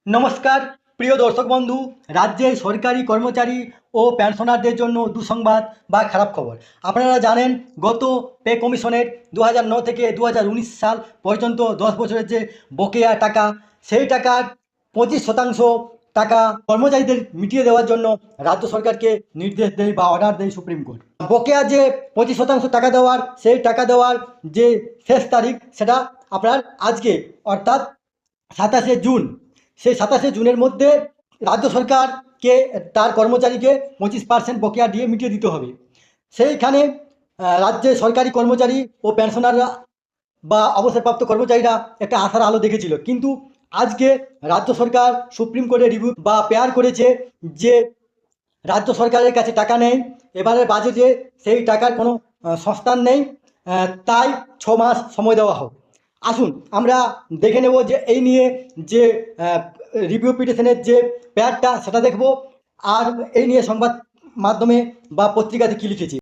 নমস্কার প্রিয় দর্শক বন্ধু। রাজ্যের সরকারি কর্মচারী ও পেনশনারদের জন্য দুঃসংবাদ বা খারাপ খবর। আপনারা জানেন, গত পে কমিশনের 2009 থেকে 2019 সাল পর্যন্ত 10 বছরের যে বকেয়া টাকা, সেই টাকার 25% টাকা কর্মচারীদের মিটিয়ে দেওয়ার জন্য রাজ্য সরকারকে নির্দেশ দেয় বা অর্ডার দেয় সুপ্রিম কোর্ট। বকেয়া যে 25% টাকা দেওয়ার, সেই টাকা দেওয়ার যে শেষ তারিখ, সেটা আপনার আজকে, অর্থাৎ 27শে জুন। সেই 27শে জুনের মধ্যে রাজ্য সরকারকে তার কর্মচারীকে 25% বকেয়া দিয়ে মিটিয়ে দিতে হবে। সেইখানে রাজ্যের সরকারি কর্মচারী ও পেনশনাররা বা অবসরপ্রাপ্ত কর্মচারীরা একটা আশার আলো দেখেছিল, কিন্তু আজকে রাজ্য সরকার সুপ্রিম কোর্টে রিভিউ বা পেয়ার করেছে যে রাজ্য সরকারের কাছে টাকা নেই, এবারের বাজেটে সেই টাকার কোনো সংস্থান নেই। তাই 6 মাস সময় দেওয়া হোক। আসুন আমরা দেখে নেব যে এই নিয়ে যে রিভিউ পিটিশনের যে প্যাডটা, সেটা দেখব। আর এই নিয়ে সংবাদ মাধ্যমে বা পত্রিকাতে কী লিখেছে।